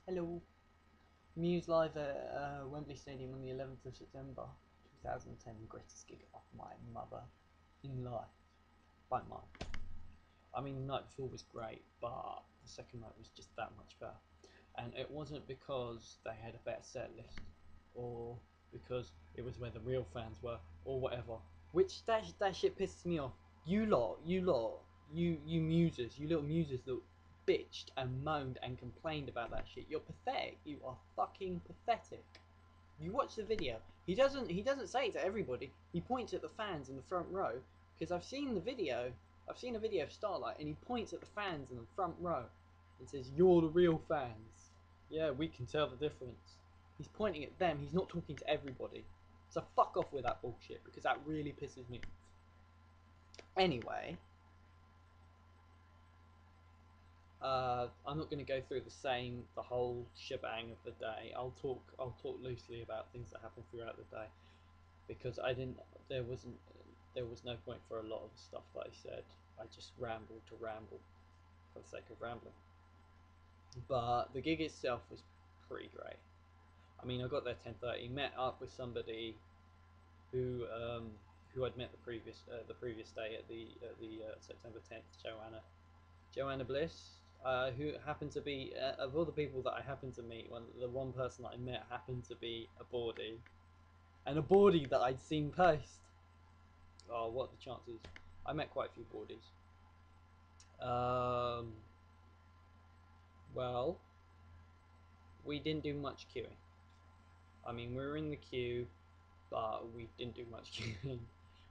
Hello. Muse live at Wembley Stadium on the 11th of September 2010. Greatest gig of my mother in life. By mine. I mean, the night before was great, but the second night was just that much better. And it wasn't because they had a better set list, or because it was where the real fans were, or whatever. Which that shit pisses me off. You muses, you little muses that bitched and moaned and complained about that shit. You're pathetic. You are fucking pathetic. You watch the video. He doesn't say it to everybody. He points at the fans in the front row because I've seen the video. I've seen a video of Starlight, and he points at the fans in the front row and says, "You're the real fans. Yeah, we can tell the difference." He's pointing at them. He's not talking to everybody. So fuck off with that bullshit because that really pisses me off. Anyway, I'm not going to go through the whole shebang of the day. I'll talk loosely about things that happened throughout the day because I didn't. There was no point for a lot of the stuff that I said. I just rambled to ramble for the sake of rambling. But the gig itself was pretty great. I mean, I got there 10:30. Met up with somebody who who I'd met the previous day at the September 10th, Joanna Bliss, who happened to be of all the people that I happened to meet, the one person that I met happened to be a boardie, and a boardie that I'd seen post. Oh, what are the chances? I met quite a few boardies. Um, well, we didn't do much queuing. I mean, we were in the queue, but we didn't do much queuing.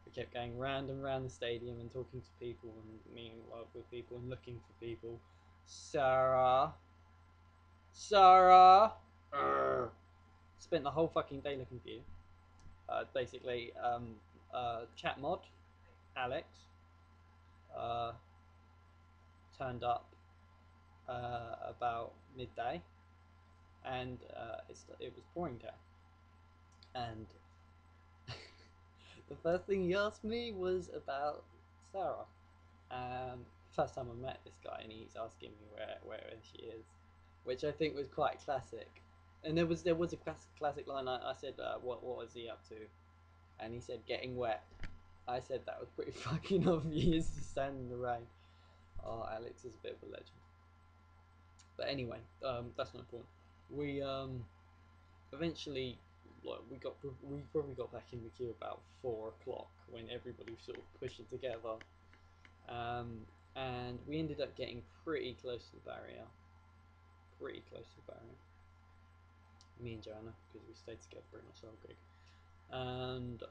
We kept going round and round the stadium and talking to people and meeting up with people and looking for people. Sarah, spent the whole fucking day looking for you. Basically, chat mod, Alex, uh, turned up about midday, and it was pouring down. And the first thing he asked me was about Sarah. First time I met this guy, and he's asking me where she is, which I think was quite classic. And there was a classic line. I said, what was he up to? And he said, getting wet. I said that was pretty fucking obvious. He stand in the rain. Oh, Alex is a bit of a legend. But anyway, that's not important. We eventually, like, we probably got back in the queue about 4 o'clock when everybody was sort of pushing together. Um, and we ended up getting pretty close to the barrier. Pretty close to the barrier. Me and Joanna, because we stayed together pretty much the whole gig. And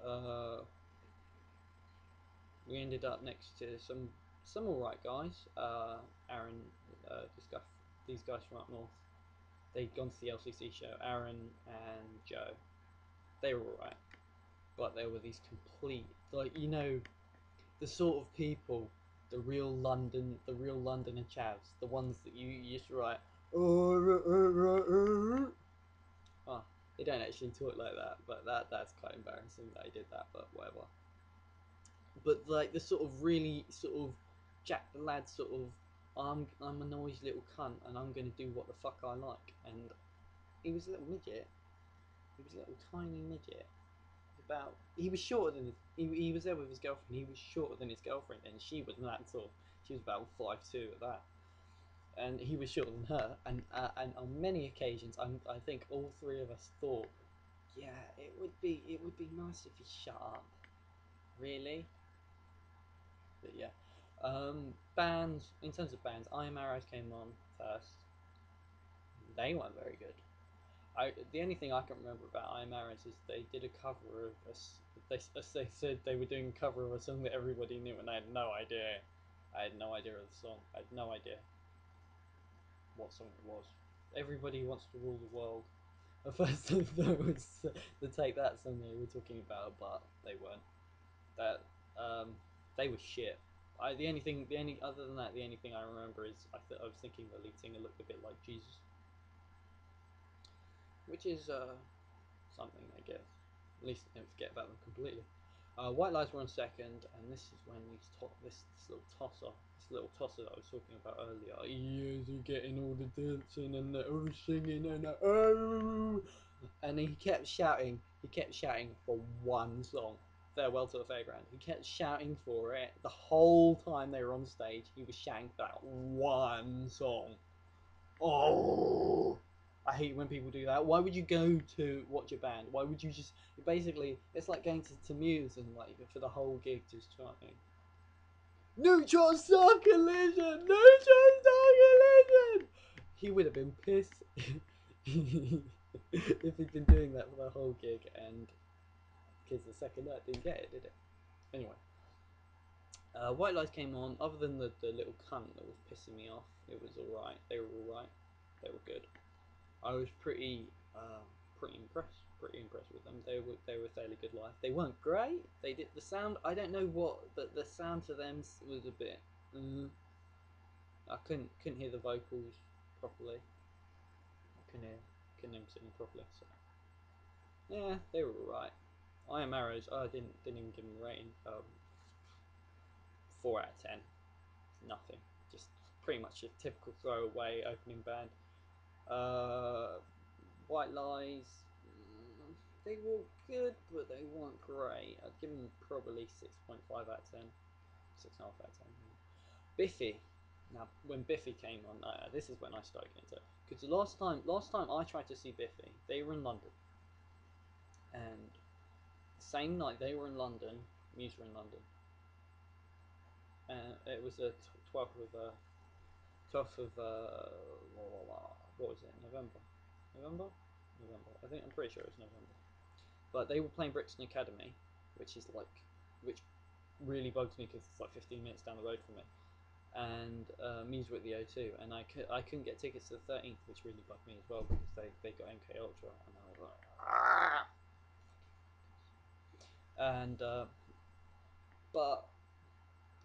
we ended up next to some alright guys. Aaron, these guys from up north. They'd gone to the LCC show. Aaron and Joe. They were alright, but there were these complete, like, the sort of people, the real Londoner chavs, the ones that you used to write. Oh, they don't actually talk like that, but that's quite embarrassing that I did that, but whatever. But like the sort of really sort of Jack the Lad sort of, I'm a noisy little cunt and I'm gonna do what the fuck I like. And he was a little midget. He was a little tiny midget. He was shorter than he was there with his girlfriend. He was shorter than his girlfriend, and she wasn't that tall. She was about 5'2" at that, and he was shorter than her. And on many occasions, I think all three of us thought, yeah, it would be nice if he shut up. Really, but yeah. Bands, in terms of bands, I Am Arrows came on first. They weren't very good. The only thing I can remember about I Am Arrows is they did a cover of they said they were doing a cover of a song that everybody knew, and I had no idea. I had no idea of the song. I had no idea what song it was. Everybody Wants to Rule the World. At first I thought it was the Take That song they were talking about, but they weren't. That they were shit. The only other than that, the only thing I remember is I was thinking the lead singer looked a bit like Jesus, which is something, I guess. At least I don't forget about them completely. White Lies were on second, and this is when this little tosser that I was talking about earlier. Yes, you're getting all the dancing and the singing and the oh, and he kept shouting for one song. Farewell to the Fairground. He kept shouting for it the whole time they were on stage. He was shouting for that one song. Oh, I hate when people do that. Why would you go to watch a band? Why would you just basically? It's like going to Muse and like for the whole gig just chanting "Neutron Star Collision, Neutron Star Collision." He would have been pissed if he'd been doing that for the whole gig, and because the second night didn't get it, did it? Anyway, White Lies came on. Other than the little cunt that was pissing me off, it was all right. They were all right. They were good. I was pretty impressed. Pretty impressed with them. They were fairly good live. They weren't great. They did the sound. I don't know what, but the sound to them was a bit. I couldn't hear the vocals properly. I couldn't hear them singing properly. So yeah, they were alright. I Am Arrows. I didn't even give them a rating. 4 out of 10. Nothing. Just pretty much a typical throwaway opening band. Uh, White Lies, they were good, but they weren't great. I'd give them probably 6.5 out of 10. 6.5 out of 10. Biffy. Now, when Biffy came on, this is when I started getting into it. Because the last time I tried to see Biffy, they were in London. And the same night they were in London, Muse were in London. And it was the 12th of 12th of what was it? November. November. November. I'm pretty sure it was November. But they were playing Brixton Academy, which really bugs me because it's like 15 minutes down the road from me. And Muse were at the O2, and I couldn't get tickets to the 13th, which really bugged me as well because they got MK Ultra, and I was like, ah! And but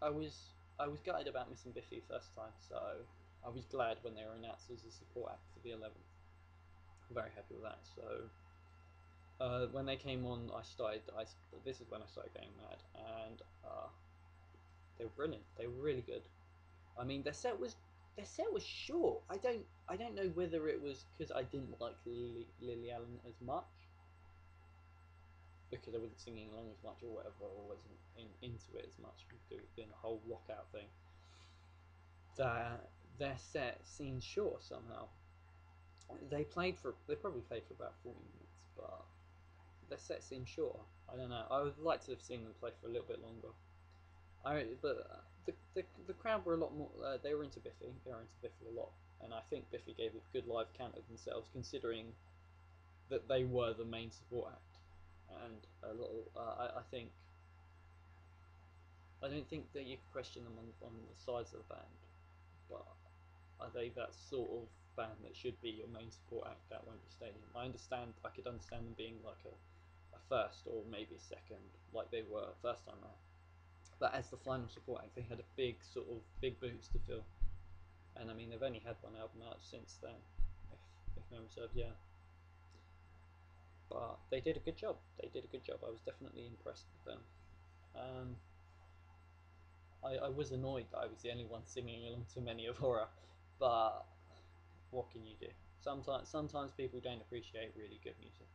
I was gutted about missing Biffy first time, so I was glad when they were announced as a support act for the 11th. Very happy with that. So when they came on, this is when I started getting mad, and they were brilliant. They were really good. I mean, their set was short. I don't know whether it was because I didn't like Lily Allen as much because I wasn't singing along as much or whatever, or wasn't into it as much doing the whole rock out thing. That their set seemed short somehow. They probably played for about 40 minutes, but their set seemed short. I don't know. I would like to have seen them play for a little bit longer. The crowd were a lot more. They were into Biffy. They were into Biffy a lot, and I think Biffy gave a good live account of themselves, considering that they were the main support act. And a little, I don't think that you could question them on the size of the band, but are they that sort of band that should be your main support act at Wembley Stadium? I could understand them being like a first or maybe a second, like they were first time round. But as the final support act, they had a big boots to fill, and I mean they've only had one album out since then, if memory serves, yeah. But they did a good job. They did a good job. I was definitely impressed with them. Um, I was annoyed that I was the only one singing along to Many of Horror, but what can you do? Sometimes people don't appreciate really good music,